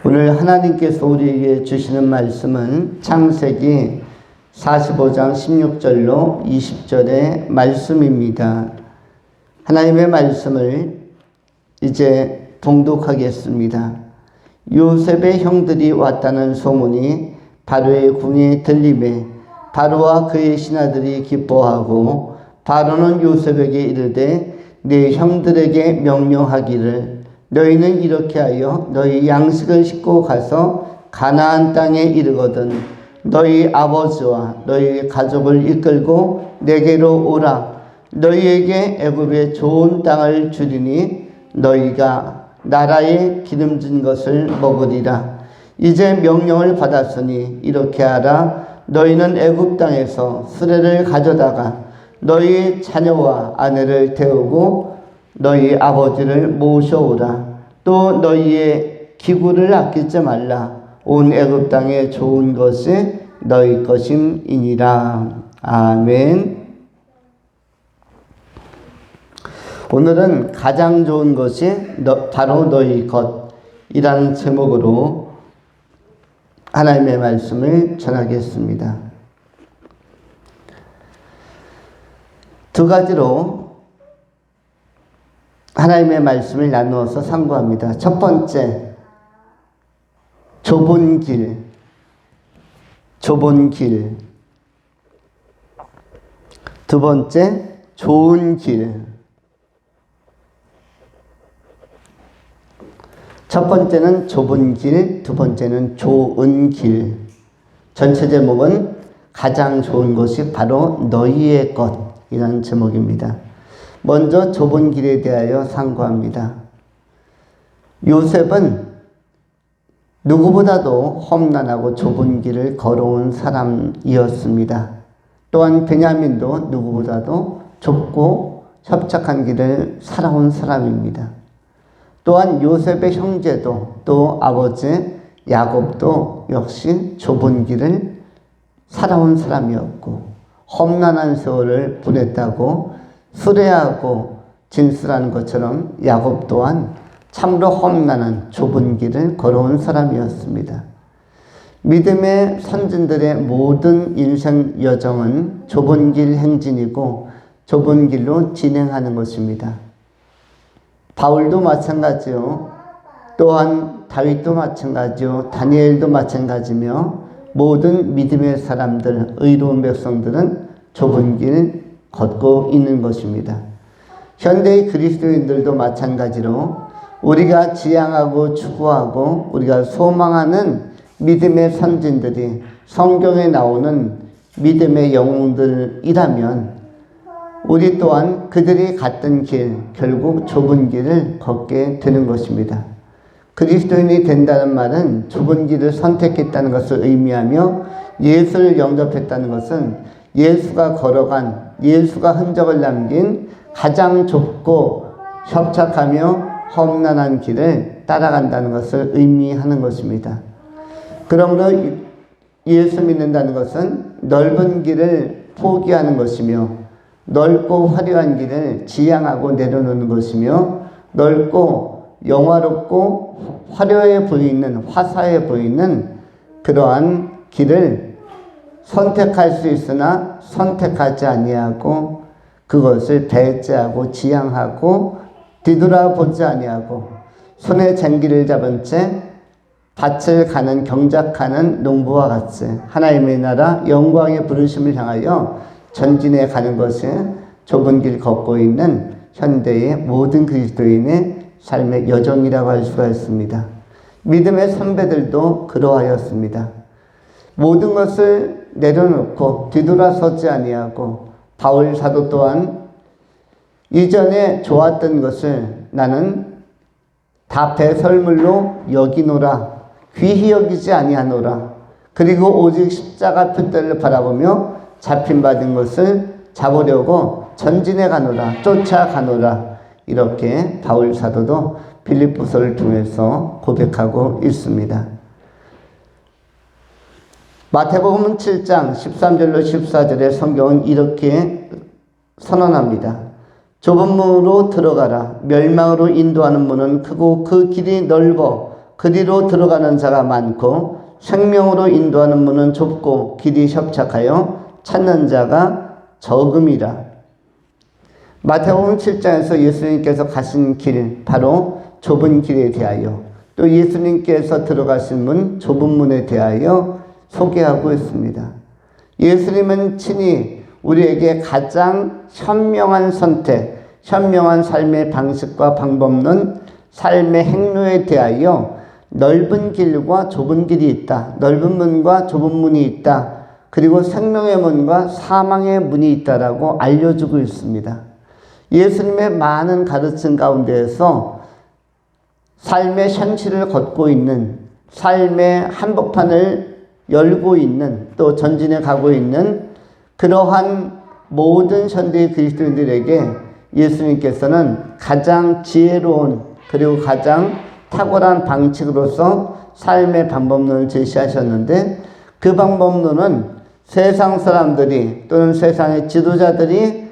오늘 하나님께서 우리에게 주시는 말씀은 창세기 45장 16절로 20절의 말씀입니다. 하나님의 말씀을 이제 봉독하겠습니다. 요셉의 형들이 왔다는 소문이 바로의 궁에 들리매 바로와 그의 신하들이 기뻐하고 바로는 요셉에게 이르되 네 형들에게 명령하기를 너희는 이렇게 하여 너희 양식을 싣고 가서 가나안 땅에 이르거든 너희 아버지와 너희 가족을 이끌고 내게로 오라. 너희에게 애굽의 좋은 땅을 주리니 너희가 나라에 기름진 것을 먹으리라. 이제 명령을 받았으니 이렇게 하라. 너희는 애굽 땅에서 수레를 가져다가 너희 자녀와 아내를 태우고 너희 아버지를 모셔오라. 또 너희의 기구를 아끼지 말라. 온 애굽 땅에 좋은 것이 너희 것임이니라. 아멘. 오늘은 가장 좋은 것이 바로 너희 것이라는 제목으로 하나님의 말씀을 전하겠습니다. 두 가지로 하나님의 말씀을 나누어서 상고합니다. 첫 번째, 좁은 길. 두 번째, 좋은 길. 첫 번째는 좁은 길, 두 번째는 좋은 길. 전체 제목은 가장 좋은 것이 바로 너희의 것이라는 제목입니다. 먼저 좁은 길에 대하여 상고합니다. 요셉은 누구보다도 험난하고 좁은 길을 걸어온 사람이었습니다. 또한 베냐민도 누구보다도 좁고 협착한 길을 살아온 사람입니다. 또한 요셉의 형제도 또 아버지 야곱도 역시 좁은 길을 살아온 사람이었고 험난한 세월을 보냈다고 수레하고 진술하는 것처럼 야곱 또한 참으로 험난한 좁은 길을 걸어온 사람이었습니다. 믿음의 선진들의 모든 인생 여정은 좁은 길 행진이고 좁은 길로 진행하는 것입니다. 바울도 마찬가지요. 또한 다윗도 마찬가지요. 다니엘도 마찬가지며 모든 믿음의 사람들, 의로운 백성들은 좁은 길 걷고 있는 것입니다. 현대의 그리스도인들도 마찬가지로 우리가 지향하고 추구하고 우리가 소망하는 믿음의 선진들이 성경에 나오는 믿음의 영웅들이라면 우리 또한 그들이 갔던 길, 결국 좁은 길을 걷게 되는 것입니다. 그리스도인이 된다는 말은 좁은 길을 선택했다는 것을 의미하며 예수를 영접했다는 것은 예수가 걸어간, 예수가 흔적을 남긴 가장 좁고 협착하며 험난한 길을 따라간다는 것을 의미하는 것입니다. 그러므로 예수 믿는다는 것은 넓은 길을 포기하는 것이며 넓고 화려한 길을 지향하고 내려놓는 것이며 넓고 영화롭고 화려해 보이는 화사해 보이는 그러한 길을 선택할 수 있으나 선택하지 아니하고 그것을 배제하고 지향하고 뒤돌아보지 아니하고 손에 쟁기를 잡은 채 밭을 가는 경작하는 농부와 같이 하나님의 나라 영광의 부르심을 향하여 전진해 가는 것이 좁은 길 걷고 있는 현대의 모든 그리스도인의 삶의 여정이라고 할 수가 있습니다. 믿음의 선배들도 그러하였습니다. 모든 것을 내려놓고 뒤돌아서지 아니하고 바울 사도 또한 이전에 좋았던 것을 나는 다 배설물로 여기노라 귀히 여기지 아니하노라 그리고 오직 십자가 표대를 바라보며 잡힌 받은 것을 잡으려고 전진해 가노라 쫓아가노라 이렇게 바울 사도도 빌립보서를 통해서 고백하고 있습니다. 마태복음 7장 13절로 14절의 성경은 이렇게 선언합니다. 좁은 문으로 들어가라. 멸망으로 인도하는 문은 크고 그 길이 넓어 그리로 들어가는 자가 많고 생명으로 인도하는 문은 좁고 길이 협착하여 찾는 자가 적음이라. 마태복음 7장에서 예수님께서 가신 길, 바로 좁은 길에 대하여, 또 예수님께서 들어가신 문, 좁은 문에 대하여 소개하고 있습니다. 예수님은 친히 우리에게 가장 현명한 선택, 현명한 삶의 방식과 방법론, 삶의 행로에 대하여 넓은 길과 좁은 길이 있다. 넓은 문과 좁은 문이 있다. 그리고 생명의 문과 사망의 문이 있다라고 알려주고 있습니다. 예수님의 많은 가르침 가운데에서 삶의 현실을 걷고 있는, 삶의 한복판을 열고 있는, 또 전진해 가고 있는 그러한 모든 현대 그리스도인들에게 예수님께서는 가장 지혜로운 그리고 가장 탁월한 방식으로서 삶의 방법론을 제시하셨는데, 그 방법론은 세상 사람들이 또는 세상의 지도자들이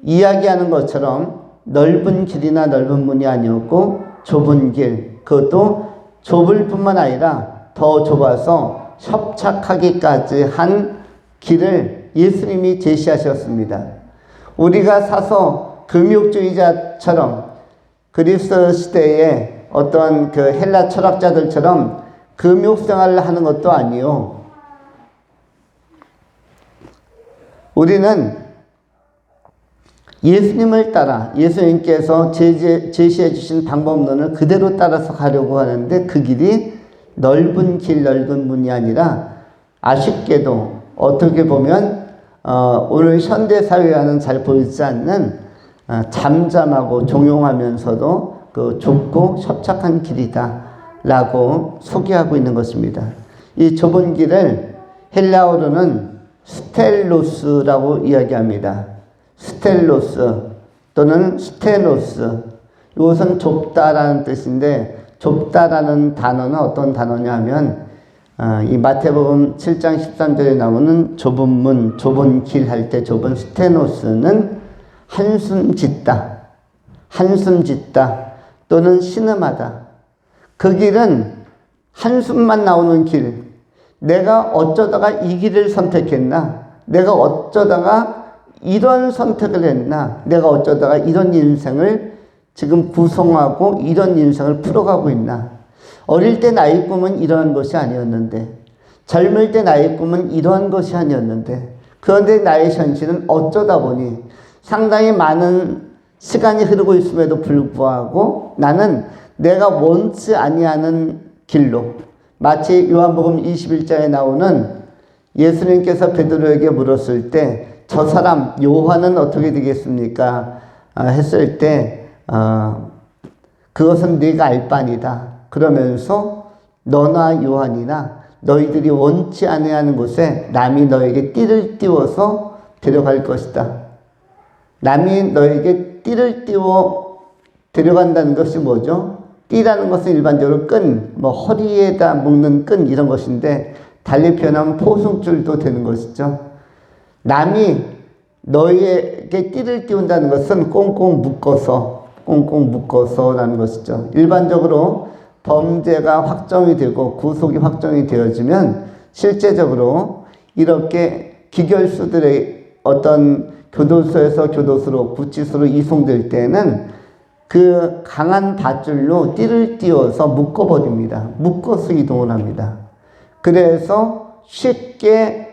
이야기하는 것처럼 넓은 길이나 넓은 문이 아니었고 좁은 길, 그것도 좁을 뿐만 아니라 더 좁아서 협착하기까지 한 길을 예수님이 제시하셨습니다. 우리가 사서 금욕주의자처럼 그리스 시대에 어떤 그 헬라 철학자들처럼 금욕 생활을 하는 것도 아니요. 우리는 예수님을 따라, 예수님께서 제시해 주신 방법론을 그대로 따라서 가려고 하는데, 그 길이 넓은 길, 넓은 문이 아니라 아쉽게도 어떻게 보면 오늘 현대사회와는 잘 보이지 않는 잠잠하고 종용하면서도 그 좁고 협착한 길이다 라고 소개하고 있는 것입니다. 이 좁은 길을 헬라어로는 스텔로스라고 이야기합니다. 스텔로스 또는 스테노스. 이것은 좁다라는 뜻인데, 좁다라는 단어는 어떤 단어냐 하면 이 마태복음 7장 13절에 나오는 좁은 문, 좁은 길 할 때 좁은 스테노스는 한숨 짓다, 한숨 짓다 또는 신음하다. 그 길은 한숨만 나오는 길. 내가 어쩌다가 이 길을 선택했나? 내가 어쩌다가 이런 선택을 했나? 내가 어쩌다가 이런 인생을 지금 구성하고 이런 인생을 풀어가고 있나? 어릴 때 나의 꿈은 이러한 것이 아니었는데, 젊을 때 나의 꿈은 이러한 것이 아니었는데, 그런데 나의 현실은 어쩌다 보니 상당히 많은 시간이 흐르고 있음에도 불구하고 나는 내가 원치 아니하는 길로, 마치 요한복음 21장에 나오는 예수님께서 베드로에게 물었을 때 저 사람 요한은 어떻게 되겠습니까? 했을 때 그것은 네가 알 바니다. 그러면서 너나 요한이나 너희들이 원치 아니하는 곳에 남이 너에게 띠를 띄워서 데려갈 것이다. 남이 너에게 띠를 띄워 데려간다는 것이 뭐죠? 띠라는 것은 일반적으로 끈, 허리에다 묶는 끈 이런 것인데, 달리 표현하면 포승줄도 되는 것이죠. 남이 너희에게 띠를 띄운다는 것은 꽁꽁 묶어서라는 것이죠. 일반적으로 범죄가 확정이 되고 구속이 확정이 되어지면 실제적으로 이렇게 기결수들의 어떤 교도소에서 교도소로, 구치소로 이송될 때는 그 강한 밧줄로 띠를 띄워서 묶어버립니다. 묶어서 이동을 합니다. 그래서 쉽게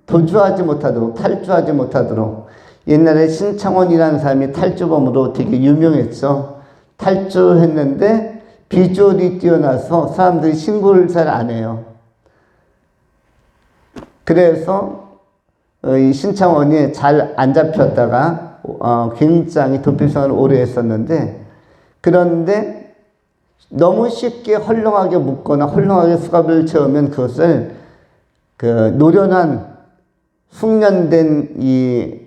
도주하지 못하도록, 탈주하지 못하도록. 옛날에 신창원이라는 사람이 탈주범으로 되게 유명했죠. 탈주했는데 비주얼이 뛰어나서 사람들이 신고를 잘 안 해요. 그래서 이 신창원이 잘 안 잡혔다가 굉장히 도피성을 오래 했었는데, 그런데 너무 쉽게 헐렁하게 묶거나 헐렁하게 수갑을 채우면 그것을 노련한 숙련된 이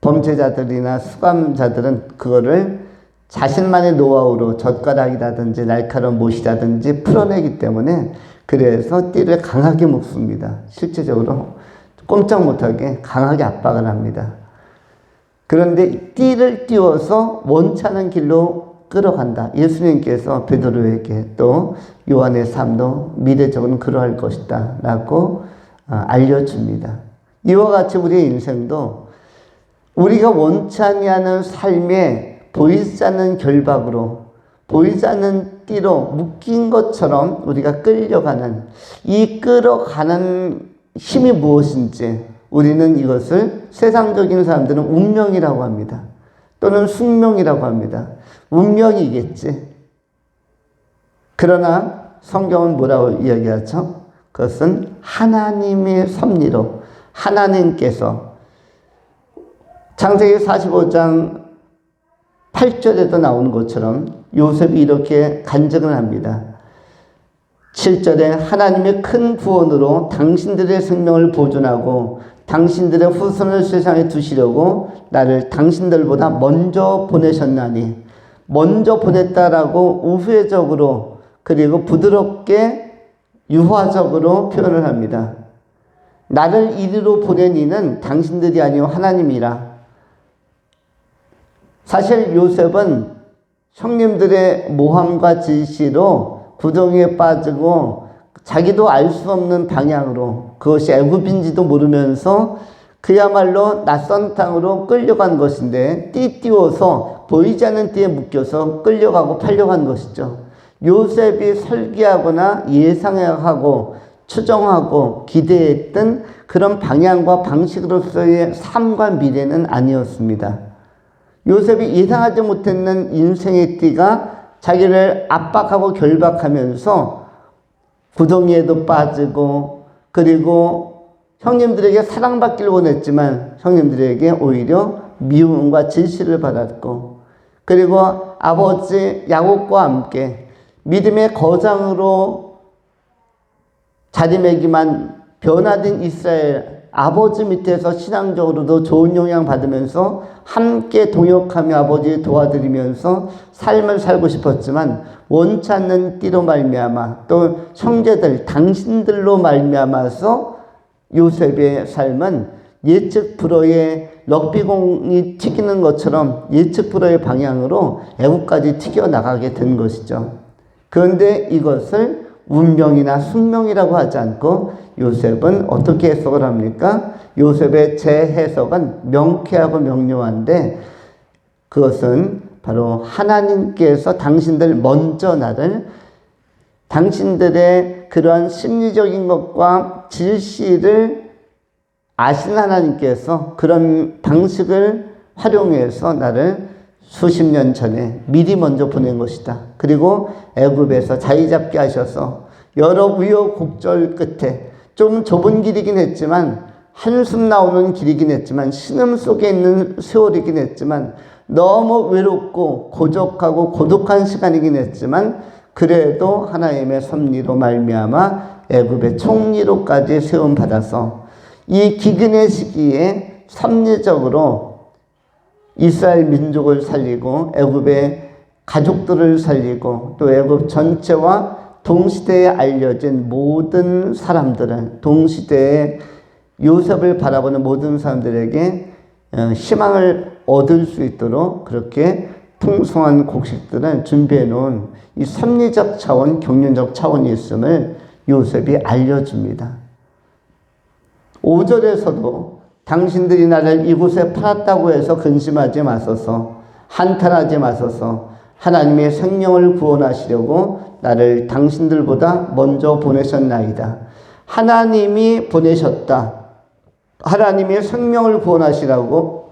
범죄자들이나 수감자들은 그거를 자신만의 노하우로 젓가락이라든지 날카로운 못이라든지 풀어내기 때문에, 그래서 띠를 강하게 묶습니다. 실제적으로 꼼짝 못하게 강하게 압박을 합니다. 그런데 띠를 띄워서 원치 않은 길로 끌어간다. 예수님께서 베드로에게 또 요한의 삶도 미래적으로는 그러할 것이다 라고 알려줍니다. 이와 같이 우리의 인생도 우리가 원치 아니하는 삶에 보이지 않는 결박으로, 보이지 않는 띠로 묶인 것처럼 우리가 끌려가는, 이 끌어가는 힘이 무엇인지 우리는 이것을 세상적인 사람들은 운명이라고 합니다. 또는 숙명이라고 합니다. 운명이겠지. 그러나 성경은 뭐라고 이야기하죠? 그것은 하나님의 섭리로, 하나님께서 창세기 45장 8절에도 나오는 것처럼 요셉이 이렇게 간증을 합니다. 7절에 하나님의 큰 구원으로 당신들의 생명을 보존하고 당신들의 후손을 세상에 두시려고 나를 당신들보다 먼저 보내셨나니, 먼저 보냈다라고 우회적으로 그리고 부드럽게 유화적으로 표현을 합니다. 나를 이리로 보낸 이는 당신들이 아니요 하나님이라. 사실 요셉은 형님들의 모함과 지시로 구덩이에 빠지고 자기도 알 수 없는 방향으로, 그것이 애굽인지도 모르면서 그야말로 낯선 땅으로 끌려간 것인데, 띠띠워서 보이지 않는 띠에 묶여서 끌려가고 팔려간 것이죠. 요셉이 설계하거나 예상하고 추정하고 기대했던 그런 방향과 방식으로서의 삶과 미래는 아니었습니다. 요셉이 예상하지 못했는 인생의 띠가 자기를 압박하고 결박하면서 구덩이에도 빠지고, 그리고 형님들에게 사랑받기를 원했지만 형님들에게 오히려 미움과 질시를 받았고, 그리고 아버지 야곱과 함께 믿음의 거장으로 자리매김한 변화된 이스라엘 아버지 밑에서 신앙적으로도 좋은 영향 받으면서 함께 동역하며 아버지 도와드리면서 삶을 살고 싶었지만 원치 않는 띠로 말미암아 또 형제들 당신들로 말미암아서 요셉의 삶은 예측 불허의 럭비공이 튀기는 것처럼 예측 불허의 방향으로 애국까지 튀겨나가게 된 것이죠. 그런데 이것을 운명이나 숙명이라고 하지 않고 요셉은 어떻게 해석을 합니까? 요셉의 재해석은 명쾌하고 명료한데, 그것은 바로 하나님께서 당신들 먼저 나를, 당신들의 그러한 심리적인 것과 질시를 아신 하나님께서 그런 방식을 활용해서 나를 수십 년 전에 미리 먼저 보낸 것이다. 그리고 애굽에서 자리 잡게 하셔서 여러 우여곡절 끝에 좀 좁은 길이긴 했지만, 한숨 나오는 길이긴 했지만, 신음 속에 있는 세월이긴 했지만, 너무 외롭고 고적하고 고독한 시간이긴 했지만, 그래도 하나님의 섭리로 말미암아 애굽의 총리로까지 세움받아서 이 기근의 시기에 섭리적으로 이스라엘 민족을 살리고 애굽의 가족들을 살리고 또 애굽 전체와 동시대에 알려진 모든 사람들은, 동시대에 요셉을 바라보는 모든 사람들에게 희망을 얻을 수 있도록 그렇게 풍성한 곡식들을 준비해 놓은 이 섭리적 차원, 경륜적 차원이 있음을 요셉이 알려줍니다. 5절에서도 당신들이 나를 이곳에 팔았다고 해서 근심하지 마소서, 한탄하지 마소서, 하나님의 생명을 구원하시려고 나를 당신들보다 먼저 보내셨나이다. 하나님이 보내셨다. 하나님의 생명을 구원하시라고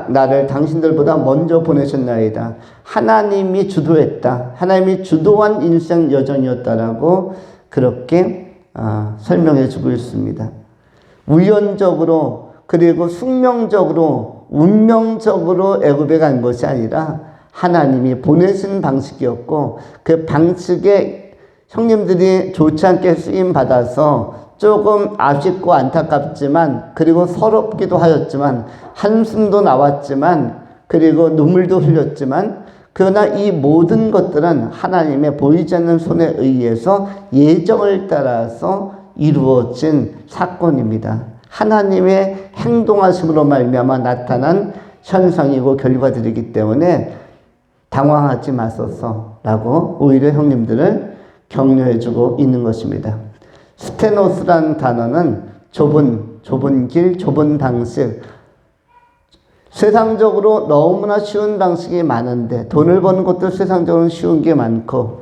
나를 당신들보다 먼저 보내셨나이다. 하나님이 주도했다. 하나님이 주도한 인생 여정이었다라고 그렇게 설명해 주고 있습니다. 우연적으로 그리고 숙명적으로 운명적으로 애굽에 간 것이 아니라 하나님이 보내신 방식이었고, 그 방식에 형님들이 좋지 않게 쓰임받아서 조금 아쉽고 안타깝지만, 그리고 서럽기도 하였지만, 한숨도 나왔지만, 그리고 눈물도 흘렸지만, 그러나 이 모든 것들은 하나님의 보이지 않는 손에 의해서 예정을 따라서 이루어진 사건입니다. 하나님의 행동하심으로 말미암아 나타난 현상이고 결과들이기 때문에 당황하지 마소서라고 오히려 형님들을 격려해주고 있는 것입니다. 스테노스라는 단어는 좁은 길, 좁은 방식. 세상적으로 너무나 쉬운 방식이 많은데 돈을 버는 것도 세상적으로 쉬운 게 많고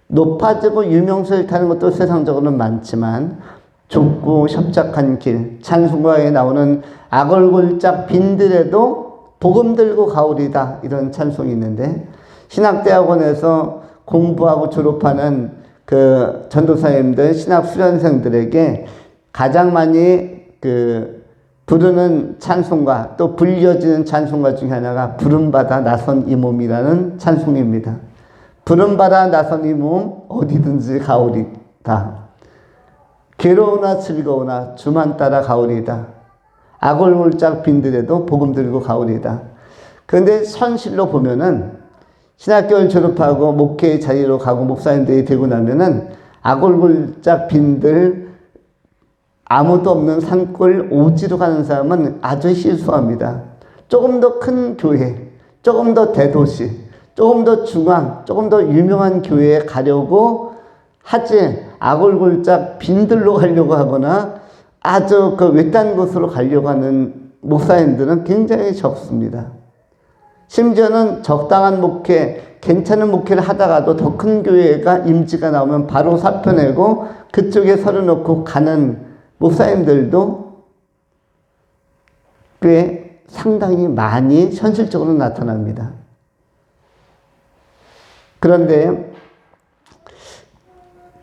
높아지고 유명세를 타는 것도 세상적으로는 많지만 좁고 협착한 길, 찬송가에 나오는 악얼굴짝 빈들에도 복음 들고 가오리다 이런 찬송이 있는데 신학대학원에서 공부하고 졸업하는 그 전도사님들, 신학 수련생들에게 가장 많이 부르는 찬송가 또 불려지는 찬송가 중에 하나가 부름받아 나선 이 몸이라는 찬송입니다. 부름받아 나선 이 몸 어디든지 가오리다. 괴로우나 즐거우나 주만 따라 가오리다. 악얼굴짝 빈들에도 복음 들고 가오리다. 그런데 현실로 보면은 신학교를 졸업하고 목회의 자리로 가고 목사님들이 되고 나면은 악얼굴짝 빈들 아무도 없는 산골 오지로 가는 사람은 아주 실수합니다. 조금 더 큰 교회, 조금 더 대도시, 조금 더 중앙, 조금 더 유명한 교회에 가려고 하지 악얼굴짝 빈들로 가려고 하거나 아주 그 외딴 곳으로 가려고 하는 목사님들은 굉장히 적습니다. 심지어는 적당한 목회, 괜찮은 목회를 하다가도 더 큰 교회가 임지가 나오면 바로 사표 내고 그쪽에 서류 놓고 가는 목사님들도 꽤 상당히 많이 현실적으로 나타납니다. 그런데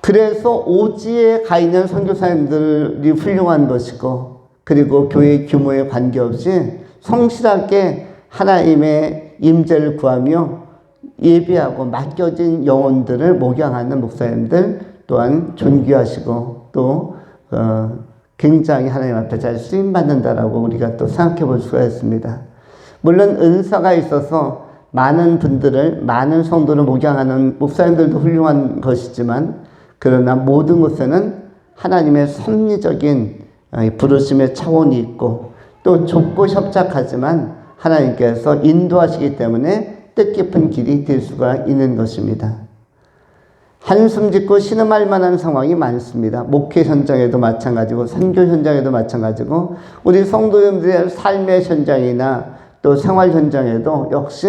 그래서 오지에 가 있는 선교사님들이 훌륭한 것이고 그리고 교회 규모에 관계없이 성실하게 하나님의 임재를 구하며 예비하고 맡겨진 영혼들을 목양하는 목사님들 또한 존귀하시고 또 굉장히 하나님 앞에 잘 쓰임받는다라고 우리가 또 생각해 볼 수가 있습니다. 물론 은사가 있어서 많은 분들을 많은 성도를 목양하는 목사님들도 훌륭한 것이지만 그러나 모든 곳에는 하나님의 섭리적인 부르심의 차원이 있고 또 좁고 협착하지만 하나님께서 인도하시기 때문에 뜻깊은 길이 될 수가 있는 것입니다. 한숨 짓고 신음할 만한 상황이 많습니다. 목회 현장에도 마찬가지고 선교 현장에도 마찬가지고 우리 성도님들의 삶의 현장이나 또 생활 현장에도 역시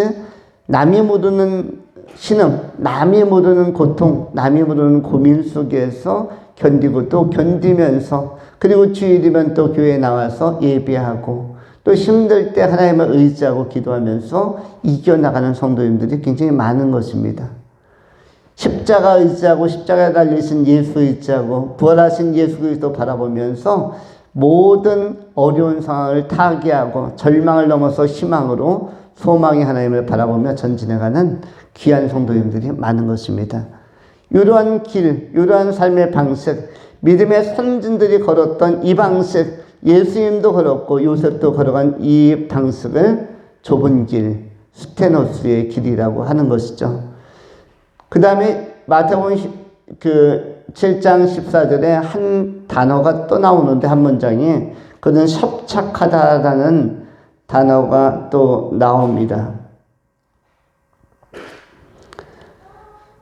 남이 모르는 신음, 남이 모르는 고통, 남이 모르는 고민 속에서 견디고 또 견디면서 그리고 주일이면 또 교회에 나와서 예배하고 또 힘들 때 하나님을 의지하고 기도하면서 이겨나가는 성도님들이 굉장히 많은 것입니다. 십자가 의지하고 십자가에 달리신 예수 의지하고 부활하신 예수 그리스도 바라보면서 모든 어려운 상황을 타개하고 절망을 넘어서 희망으로 소망의 하나님을 바라보며 전진해가는 귀한 성도님들이 많은 것입니다. 이러한 길, 이러한 삶의 방식, 믿음의 선진들이 걸었던 이 방식, 예수님도 걸었고 요셉도 걸어간 이 방식을 좁은 길, 스테노스의 길이라고 하는 것이죠. 그 다음에 마태복음 7장 14절에 한 단어가 또 나오는데 한 문장이 그는 협착하다라는 단어가 또 나옵니다.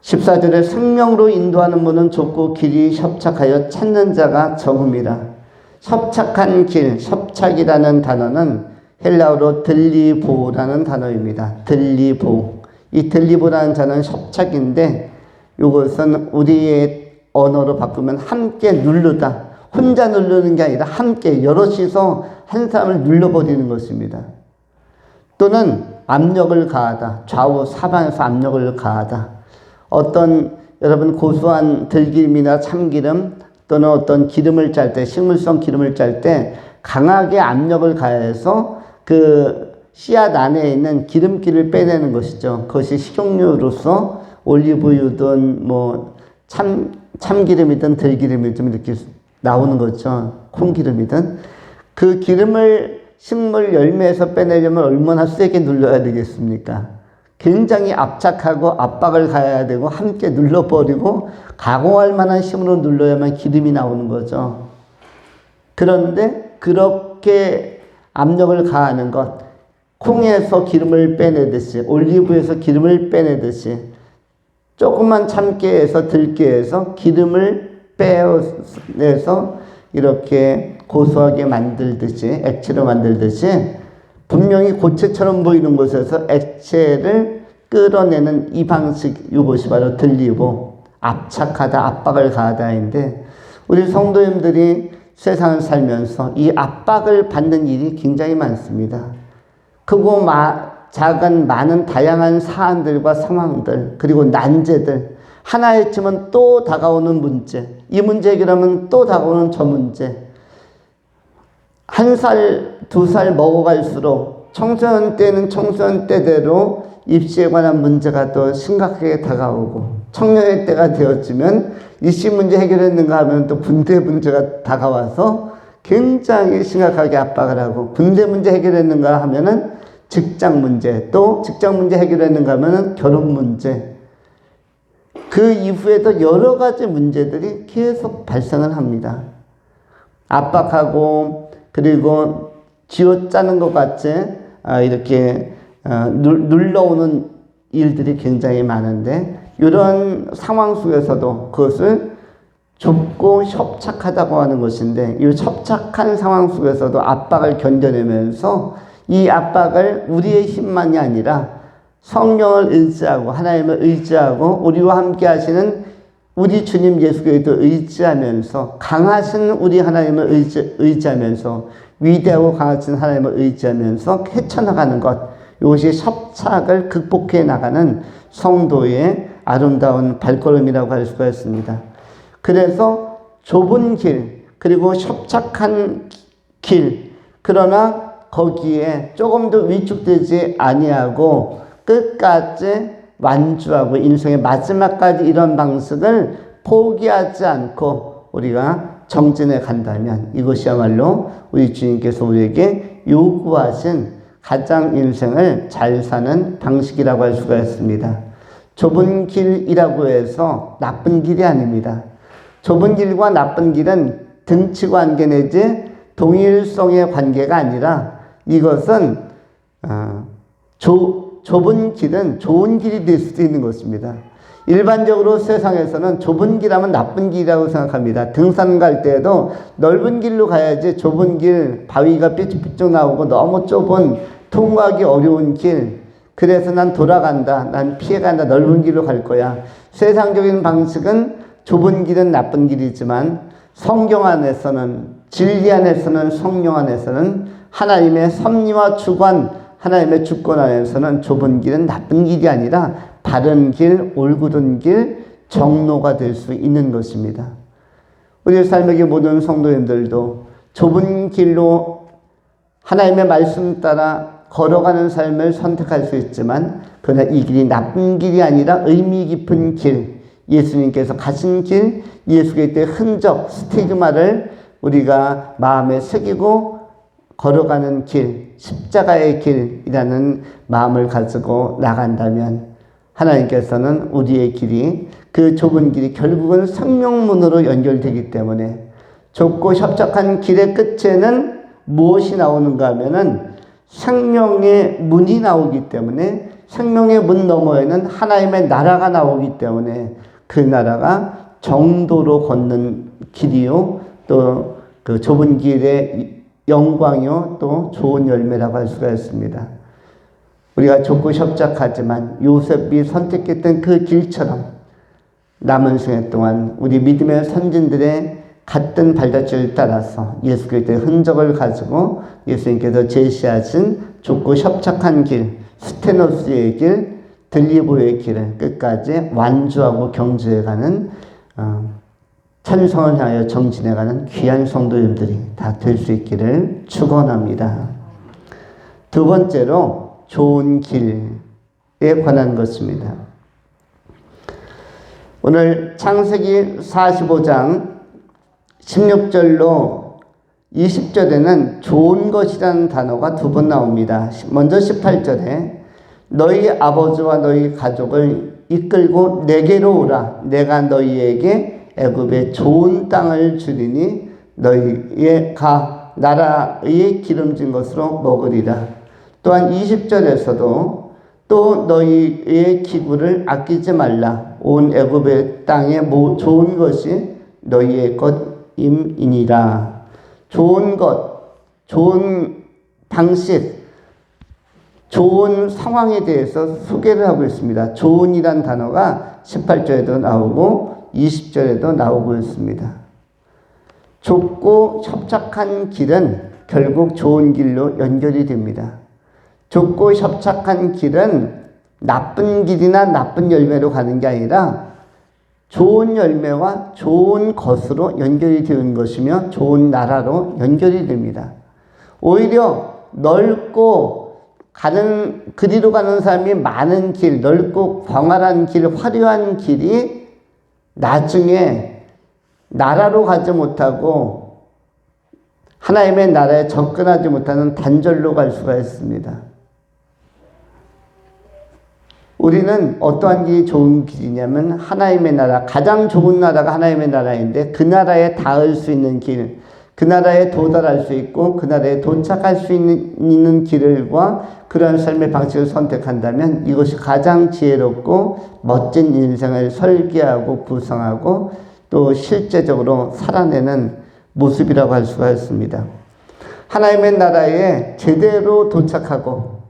14절에 생명으로 인도하는 문은 좁고 길이 협착하여 찾는 자가 적음이라. 협착한 길, 협착이라는 단어는 헬라어로 들리보라는 단어입니다. 들리보. 이 들리보라는 단어는 협착인데 이것은 우리의 언어로 바꾸면 함께 누르다. 혼자 누르는 게 아니라 함께 여럿이서 한 사람을 눌러버리는 것입니다. 또는 압력을 가하다. 좌우 사방에서 압력을 가하다. 어떤 여러분 고소한 들기름이나 참기름 또는 어떤 기름을 짤 때 식물성 기름을 짤 때 강하게 압력을 가해서 그 씨앗 안에 있는 기름기를 빼내는 것이죠. 그것이 식용유로서 올리브유든 뭐 참기름이든 들기름이든 이렇게 나오는 거죠. 콩기름이든. 그 기름을 식물 열매에서 빼내려면 얼마나 세게 눌러야 되겠습니까? 굉장히 압착하고 압박을 가해야 되고 함께 눌러버리고 가공할 만한 힘으로 눌러야만 기름이 나오는 거죠. 그런데 그렇게 압력을 가하는 것, 콩에서 기름을 빼내듯이, 올리브에서 기름을 빼내듯이, 조금만 참게 해서 들깨에서 기름을 빼내서 이렇게 고소하게 만들듯이, 액체로 만들듯이, 분명히 고체처럼 보이는 곳에서 액체를 끌어내는 이 방식, 이것이 바로 들리고, 압착하다, 압박을 가하다인데, 우리 성도님들이 세상을 살면서 이 압박을 받는 일이 굉장히 많습니다. 크고 작은 많은 다양한 사안들과 상황들, 그리고 난제들, 하나 해치면 또 다가오는 문제, 이 문제 해결하면 또 다가오는 저 문제. 1살, 2살 먹어갈수록 청소년 때는 청소년 때대로 입시에 관한 문제가 또 심각하게 다가오고, 청년의 때가 되었지만 입시 문제 해결했는가 하면 또 군대 문제가 다가와서 굉장히 심각하게 압박을 하고, 군대 문제 해결했는가 하면은 직장 문제, 또 직장 문제 해결했는가 하면은 결혼 문제, 그 이후에도 여러 가지 문제들이 계속 발생을 합니다. 압박하고, 그리고 쥐어짜는 것 같이 이렇게 눌러오는 일들이 굉장히 많은데, 이런 상황 속에서도 그것을 좁고 협착하다고 하는 것인데, 이 협착한 상황 속에서도 압박을 견뎌내면서 이 압박을 우리의 힘만이 아니라 성령을 의지하고, 하나님을 의지하고, 우리와 함께 하시는 우리 주님 예수 그리스도 의지하면서, 강하신 우리 하나님을 의지하면서, 위대하고 강하신 하나님을 의지하면서 헤쳐나가는 것, 이것이 협착을 극복해 나가는 성도의 아름다운 발걸음이라고 할 수가 있습니다. 그래서 좁은 길, 그리고 협착한 길, 그러나 거기에 조금 더 위축되지 아니하고 끝까지 완주하고 인생의 마지막까지 이런 방식을 포기하지 않고 우리가 정진해 간다면, 이것이야말로 우리 주님께서 우리에게 요구하신 가장 인생을 잘 사는 방식이라고 할 수가 있습니다. 좁은 길이라고 해서 나쁜 길이 아닙니다. 좁은 길과 나쁜 길은 등치 관계 내지 동일성의 관계가 아니라, 이것은 좁은 길은 좋은 길이 될 수도 있는 것입니다. 일반적으로 세상에서는 좁은 길하면 나쁜 길이라고 생각합니다. 등산 갈 때에도 넓은 길로 가야지, 좁은 길, 바위가 삐쭉삐쭉 나오고 너무 좁은 통과하기 어려운 길, 그래서 난 돌아간다, 난 피해간다, 넓은 길로 갈 거야. 세상적인 방식은 좁은 길은 나쁜 길이지만, 성경 안에서는, 진리 안에서는, 성령 안에서는, 하나님의 섭리와 주관, 하나님의 주권 안에서는 좁은 길은 나쁜 길이 아니라 바른 길, 올곧은 길, 정로가 될 수 있는 것입니다. 우리 삶의 모든 성도님들도 좁은 길로 하나님의 말씀 따라 걸어가는 삶을 선택할 수 있지만, 그러나 이 길이 나쁜 길이 아니라 의미 깊은 길, 예수님께서 가신 길, 예수 그리스도의 흔적, 스티그마를 우리가 마음에 새기고 걸어가는 길, 십자가의 길이라는 마음을 가지고 나간다면, 하나님께서는 우리의 길이, 그 좁은 길이 결국은 생명문으로 연결되기 때문에, 좁고 협착한 길의 끝에는 무엇이 나오는가 하면은 생명의 문이 나오기 때문에, 생명의 문 너머에는 하나님의 나라가 나오기 때문에, 그 나라가 정도로 걷는 길이요, 또 그 좁은 길의 영광이요, 또 좋은 열매라고 할 수가 있습니다. 우리가 좁고 협착하지만 요셉이 선택했던 그 길처럼 남은 생애 동안 우리 믿음의 선진들의 갔던 발자취를 따라서 예수 그리스도의 흔적을 가지고 예수님께서 제시하신 좁고 협착한 길, 스테노스의 길, 들리보의 길을 끝까지 완주하고 경주해가는, 찬성을 향하여 정진해가는 귀한 성도님들이 다 될 수 있기를 축원합니다. 두 번째로 좋은 길에 관한 것입니다. 오늘 창세기 45장 16절로 20절에는 좋은 것이라는 단어가 두 번 나옵니다. 먼저 18절에 너희 아버지와 너희 가족을 이끌고 내게로 오라. 내가 너희에게 애굽의 좋은 땅을 주리니 너희의 나라의 기름진 것으로 먹으리라. 또한 20절에서도 또 너희의 기구를 아끼지 말라. 온 애굽의 땅에 좋은 것이 너희의 것임이니라. 좋은 것, 좋은 방식, 좋은 상황에 대해서 소개를 하고 있습니다. 좋은이란 단어가 18절에도 나오고 20절에도 나오고 있습니다. 좁고 협착한 길은 결국 좋은 길로 연결이 됩니다. 좁고 협착한 길은 나쁜 길이나 나쁜 열매로 가는 게 아니라 좋은 열매와 좋은 것으로 연결이 되는 것이며 좋은 나라로 연결이 됩니다. 오히려 넓고 그리로 가는 사람이 많은 길, 넓고 광활한 길, 화려한 길이 나중에 나라로 가지 못하고 하나님의 나라에 접근하지 못하는 단절로 갈 수가 있습니다. 우리는 어떠한 길이 좋은 길이냐면 하나님의 나라, 가장 좋은 나라가 하나님의 나라인데 그 나라에 닿을 수 있는 길, 그 나라에 도달할 수 있고 그 나라에 도착할 수 있는 길과 그러한 삶의 방식을 선택한다면 이것이 가장 지혜롭고 멋진 인생을 설계하고 구성하고 또 실제적으로 살아내는 모습이라고 할 수가 있습니다. 하나님의 나라에 제대로 도착하고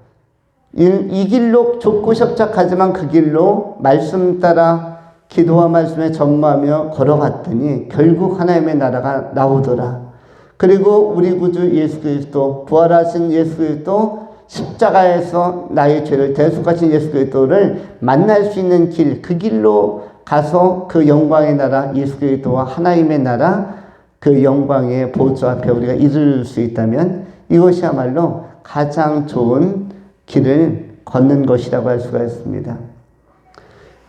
이 길로 좁고 협착하지만 그 길로 말씀 따라 기도와 말씀에 전무하며 걸어갔더니 결국 하나님의 나라가 나오더라. 그리고 우리 구주 예수 그리스도, 부활하신 예수 그리스도, 십자가에서 나의 죄를 대속하신 예수 그리스도를 만날 수 있는 길, 그 길로 가서 그 영광의 나라 예수 그리스도와 하나님의 나라 그 영광의 보좌 앞에 우리가 이룰 수 있다면 이것이야말로 가장 좋은 길을 걷는 것이라고 할 수가 있습니다.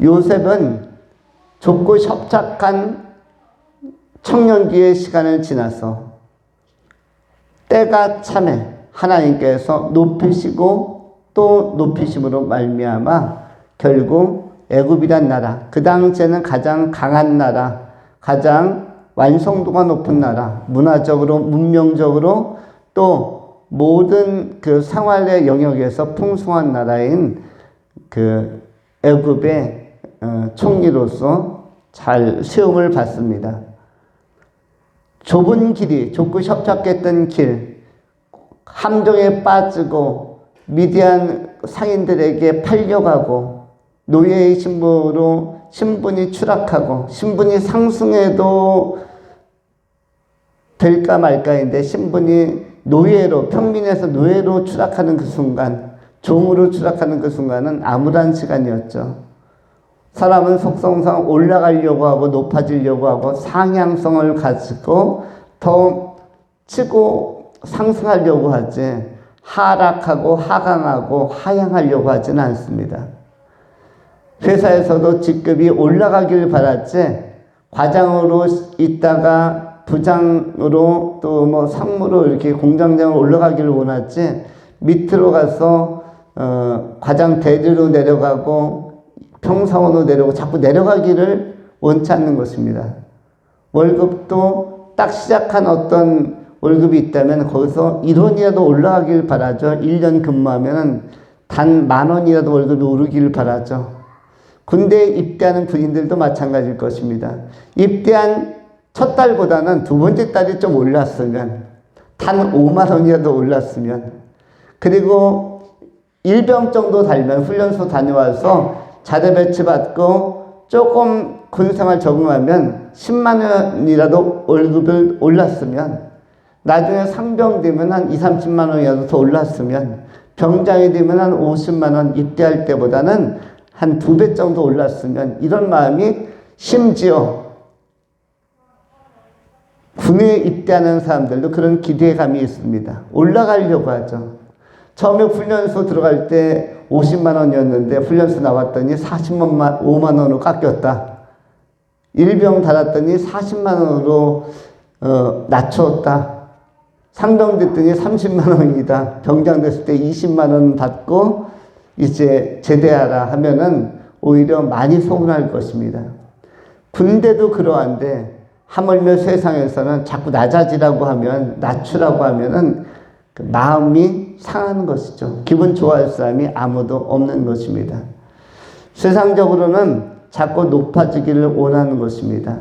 요셉은 좁고 협착한 청년기의 시간을 지나서 때가 참에 하나님께서 높이시고 또 높이심으로 말미암아 결국 애굽이란 나라, 그 당시에는 가장 강한 나라, 가장 완성도가 높은 나라, 문화적으로 문명적으로 또 모든 그 생활의 영역에서 풍성한 나라인 그 애굽의 총리로서 잘 시험을 받습니다. 좁은 길이, 좁고 협착했던 길, 함정에 빠지고 미디안 상인들에게 팔려가고 노예의 신분으로 신분이 추락하고 신분이 상승해도 될까 말까인데 신분이 노예로, 평민에서 노예로 추락하는 그 순간, 종으로 추락하는 그 순간은 암울한 시간이었죠. 사람은 속성상 올라가려고 하고 높아지려고 하고 상향성을 가지고 더 치고 상승하려고 하지 하락하고 하강하고 하향하려고 하지는 않습니다. 회사에서도 직급이 올라가길 바랐지 과장으로 있다가 부장으로 또 뭐 상무로 이렇게 공장장으로 올라가기를 원하지 밑으로 가서 과장 대리로 내려가고 평사원으로 내려가고 자꾸 내려가기를 원치 않는 것입니다. 월급도 딱 시작한 어떤 월급이 있다면 거기서 1원이라도 올라가길 바라죠. 1년 근무하면 단 10,000원이라도 월급이 오르기를 바라죠. 군대에 입대하는 군인들도 마찬가지일 것입니다. 입대한 첫 달보다는 두 번째 달이 좀 올랐으면, 단 50,000원이라도 올랐으면, 그리고 일병 정도 달면 훈련소 다녀와서 자대 배치 받고 조금 군생활 적응하면 100,000원이라도 월급을 올랐으면, 나중에 상병 되면 한 20-30만원이라도 더 올랐으면, 병장이 되면 한 500,000원 입대할 때보다는 한 2배 정도 올랐으면, 이런 마음이 심지어 군에 입대하는 사람들도 그런 기대감이 있습니다. 올라가려고 하죠. 처음에 훈련소 들어갈 때 500,000원이었는데 훈련소 나왔더니 450,000원으로 깎였다. 일병 달았더니 400,000원으로 낮췄다. 상병 됐더니 300,000원이다. 병장 됐을 때 200,000원 받고 이제 제대하라 하면은 오히려 많이 서운할 것입니다. 군대도 그러한데 하물며 세상에서는 자꾸 낮아지라고 하면, 낮추라고 하면은 그 마음이 기분이 상하는 것이죠. 기분 좋아할 사람이 아무도 없는 것입니다. 세상적으로는 자꾸 높아지기를 원하는 것입니다.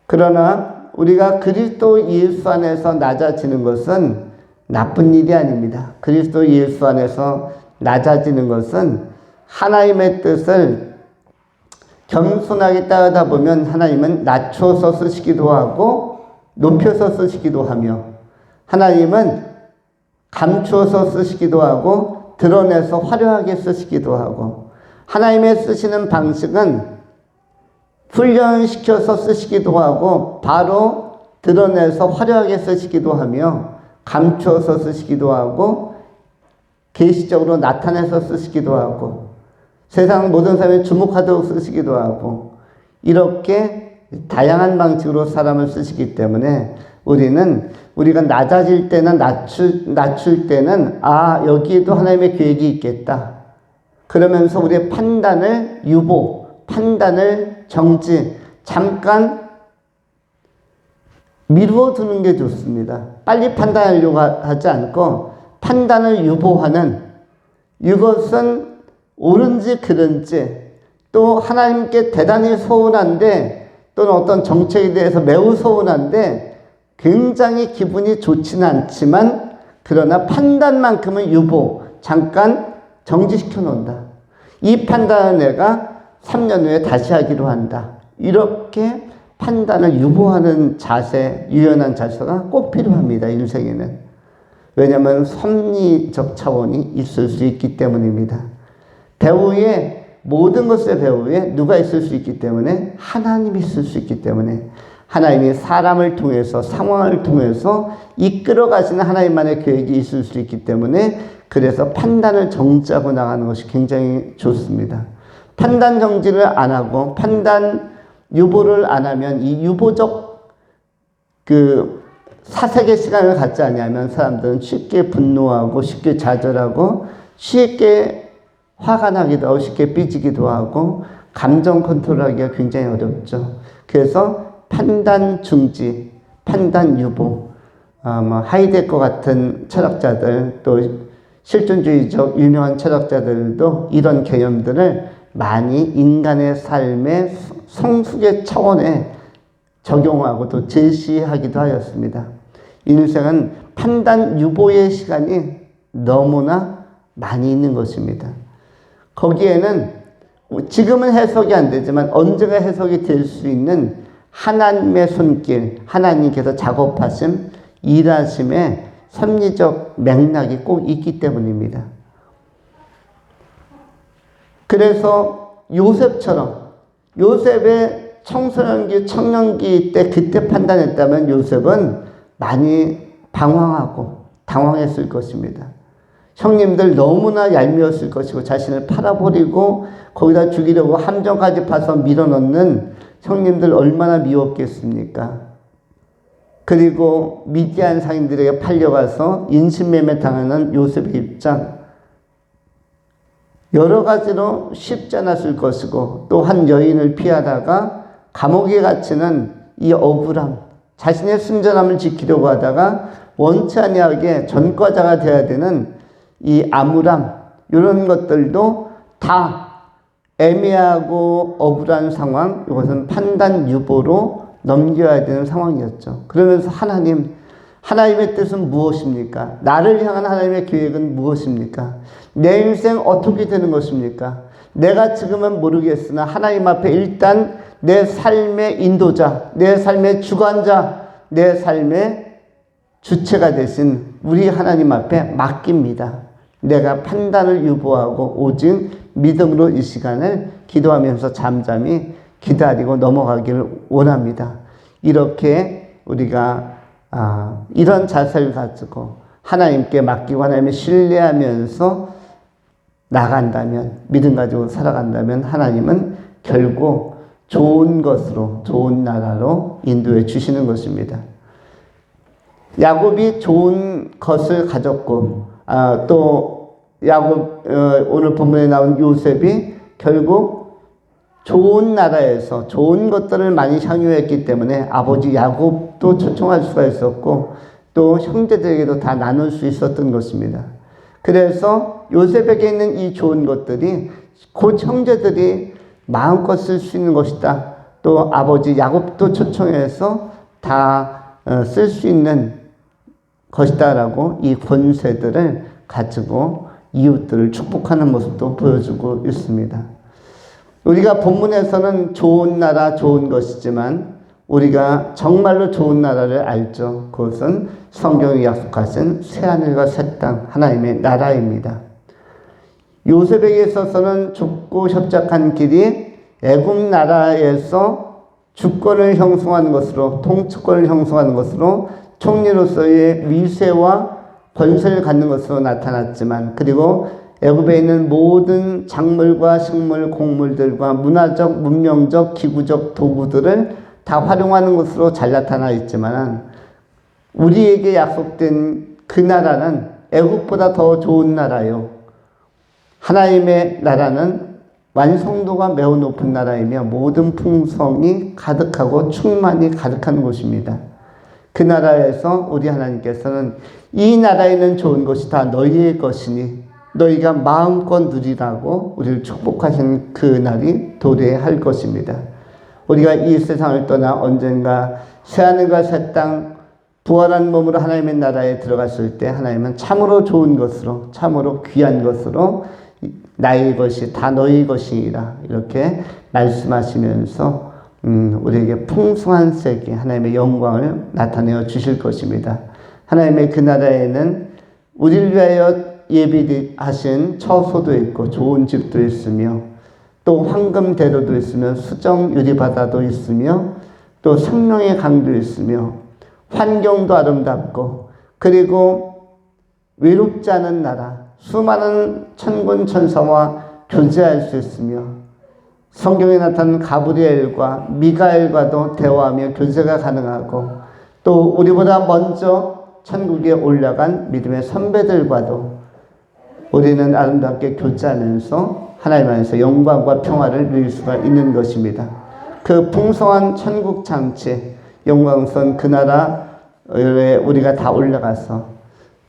그러나 우리가 그리스도 예수 안에서 낮아지는 것은 나쁜 일이 아닙니다. 그리스도 예수 안에서 낮아지는 것은 하나님의 뜻을 겸손하게 따르다 보면 하나님은 낮춰서 쓰시기도 하고 높여서 쓰시기도 하며, 하나님은 감추어서 쓰시기도 하고 드러내서 화려하게 쓰시기도 하고, 하나님의 쓰시는 방식은 훈련시켜서 쓰시기도 하고 바로 드러내서 화려하게 쓰시기도 하며, 감추어서 쓰시기도 하고 계시적으로 나타내서 쓰시기도 하고, 세상 모든 사람이 주목하도록 쓰시기도 하고, 이렇게 다양한 방식으로 사람을 쓰시기 때문에 우리가 낮아질 때는 낮출 때는 여기에도 하나님의 계획이 있겠다. 그러면서 우리의 판단을 판단을 정지, 잠깐 미루어 두는 게 좋습니다. 빨리 판단하려고 하지 않고 판단을 유보하는, 이것은 옳은지 그른지, 또 하나님께 대단히 서운한데 또는 어떤 정책에 대해서 매우 서운한데 굉장히 기분이 좋지는 않지만, 그러나 판단만큼은 잠깐 정지시켜 놓는다. 이 판단을 내가 3년 후에 다시 하기로 한다. 이렇게 판단을 유보하는 자세, 유연한 자세가 꼭 필요합니다. 인생에는. 왜냐하면 섭리적 차원이 있을 수 있기 때문입니다. 모든 것의 배후에 누가 있을 수 있기 때문에? 하나님이 있을 수 있기 때문에, 하나님이 사람을 통해서, 상황을 통해서 이끌어 가시는 하나님만의 계획이 있을 수 있기 때문에, 그래서 판단을 정지하고 나가는 것이 굉장히 좋습니다. 판단 정지를 안 하고 판단 유보를 안 하면, 이 유보적 사색의 시간을 갖지 않으면 사람들은 쉽게 분노하고 쉽게 좌절하고 쉽게 화가 나기도 하고 쉽게 삐지기도 하고 감정 컨트롤하기가 굉장히 어렵죠. 그래서 판단 중지, 판단 유보, 하이데거 같은 철학자들, 또 실존주의적 유명한 철학자들도 이런 개념들을 많이 인간의 삶의 성숙의 차원에 적용하고 또 제시하기도 하였습니다. 인생은 판단 유보의 시간이 너무나 많이 있는 것입니다. 거기에는 지금은 해석이 안 되지만 언젠가 해석이 될 수 있는 하나님의 손길, 하나님께서 작업하심, 일하심의 섭리적 맥락이 꼭 있기 때문입니다. 그래서 요셉의 청소년기, 청년기 때 그때 판단했다면 요셉은 많이 방황하고 당황했을 것입니다. 형님들 너무나 얄미웠을 것이고 자신을 팔아버리고 거기다 죽이려고 함정까지 파서 밀어넣는 형님들 얼마나 미웠겠습니까? 그리고 미디안 상인들에게 팔려가서 인신매매 당하는 요셉의 입장, 여러 가지로 쉽지 않았을 것이고, 또 한 여인을 피하다가 감옥에 갇히는 이 억울함, 자신의 순전함을 지키려고 하다가 원치 아니하게 전과자가 되어야 되는 이 암울함, 이런 것들도 다 애매하고 억울한 상황, 이것은 판단 유보로 넘겨야 되는 상황이었죠. 그러면서 하나님의 뜻은 무엇입니까? 나를 향한 하나님의 계획은 무엇입니까? 내 인생 어떻게 되는 것입니까? 내가 지금은 모르겠으나 하나님 앞에 일단 내 삶의 인도자, 내 삶의 주관자, 내 삶의 주체가 되신 우리 하나님 앞에 맡깁니다. 내가 판단을 유보하고 오직 믿음으로 이 시간을 기도하면서 잠잠히 기다리고 넘어가기를 원합니다. 이렇게 우리가 이런 자세를 가지고 하나님께 맡기고 하나님을 신뢰하면서 나간다면, 믿음 가지고 살아간다면 하나님은 결국 좋은 것으로, 좋은 나라로 인도해 주시는 것입니다. 야곱이 좋은 것을 가졌고, 또 야곱, 오늘 본문에 나온 요셉이 결국 좋은 나라에서 좋은 것들을 많이 향유했기 때문에 아버지 야곱도 초청할 수가 있었고, 또 형제들에게도 다 나눌 수 있었던 것입니다. 그래서 요셉에게 있는 이 좋은 것들이 곧 형제들이 마음껏 쓸 수 있는 것이다. 또 아버지 야곱도 초청해서 다 쓸 수 있는 것이다 라고 이 권세들을 가지고 이웃들을 축복하는 모습도 보여주고 있습니다. 우리가 본문에서는 좋은 나라 좋은 것이지만 우리가 정말로 좋은 나라를 알죠. 그것은 성경이 약속하신 새하늘과 새 땅 하나님의 나라입니다. 요셉에게 있어서는 좁고 협착한 길이 애굽 나라에서 주권을 형성하는 것으로, 통치권을 형성하는 것으로, 총리로서의 위세와 권세를 갖는 것으로 나타났지만, 그리고 애굽에 있는 모든 작물과 식물, 곡물들과 문화적, 문명적, 기구적 도구들을 다 활용하는 것으로 잘 나타나 있지만, 우리에게 약속된 그 나라는 애굽보다 더 좋은 나라요. 하나님의 나라는 완성도가 매우 높은 나라이며 모든 풍성이 가득하고 충만이 가득한 곳입니다. 그 나라에서 우리 하나님께서는 이 나라에는 좋은 것이 다 너희의 것이니 너희가 마음껏 누리라고 우리를 축복하신 그 날이 도래할 것입니다. 우리가 이 세상을 떠나 언젠가 새하늘과 새 땅 부활한 몸으로 하나님의 나라에 들어갔을 때 하나님은 참으로 좋은 것으로, 참으로 귀한 것으로 나의 것이 다 너희 것이라 이렇게 말씀하시면서 우리에게 풍성한 세계 하나님의 영광을 나타내어 주실 것입니다. 하나님의 그 나라에는 우리를 위하여 예비하신 처소도 있고 좋은 집도 있으며 또 황금대로도 있으며 수정 유리바다도 있으며 또 생명의 강도 있으며 환경도 아름답고 그리고 외롭지 않은 나라 수많은 천군 천사와 교제할 수 있으며 성경에 나타난 가브리엘과 미가엘과도 대화하며 교제가 가능하고 또 우리보다 먼저 천국에 올라간 믿음의 선배들과도 우리는 아름답게 교제하면서 하나님 안에서 영광과 평화를 누릴 수가 있는 것입니다. 그 풍성한 천국 장치 영광스러운 그 나라에 우리가 다 올라가서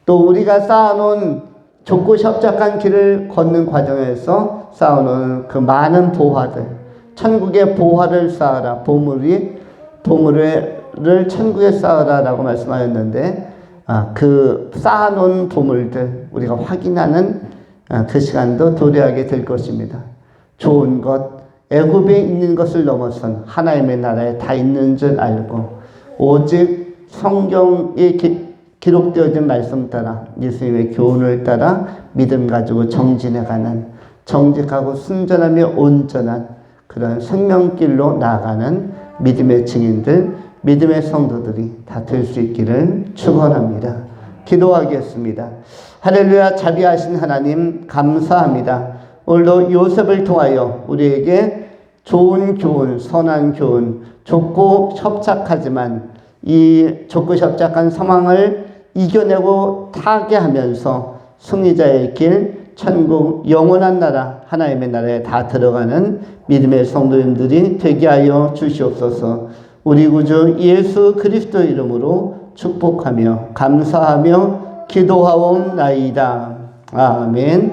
또 우리가 쌓아놓은 좁고 협착한 길을 걷는 과정에서 쌓아놓은 그 많은 보화들, 천국의 보화를 쌓아라, 보물을 천국에 쌓아라 라고 말씀하셨는데 그 쌓아놓은 보물들 우리가 확인하는 그 시간도 도래하게 될 것입니다. 좋은 것, 애굽에 있는 것을 넘어선 하나님의 나라에 다 있는 줄 알고 오직 성경에 기록되어진 말씀 따라 예수님의 교훈을 따라 믿음 가지고 정진해가는 정직하고 순전하며 온전한 그런 생명길로 나아가는 믿음의 증인들, 믿음의 성도들이 다 될 수 있기를 축원합니다. 기도하겠습니다. 할렐루야. 자비하신 하나님 감사합니다. 오늘도 요셉을 통하여 우리에게 좋은 교훈, 선한 교훈, 좁고 협착하지만 이 좁고 협착한 상황을 이겨내고 타게 하면서 승리자의 길, 천국, 영원한 나라, 하나님의 나라에 다 들어가는 믿음의 성도님들이 되게 하여 주시옵소서. 우리 구주 예수 그리스도 이름으로 축복하며 감사하며 기도하옵나이다. 아멘.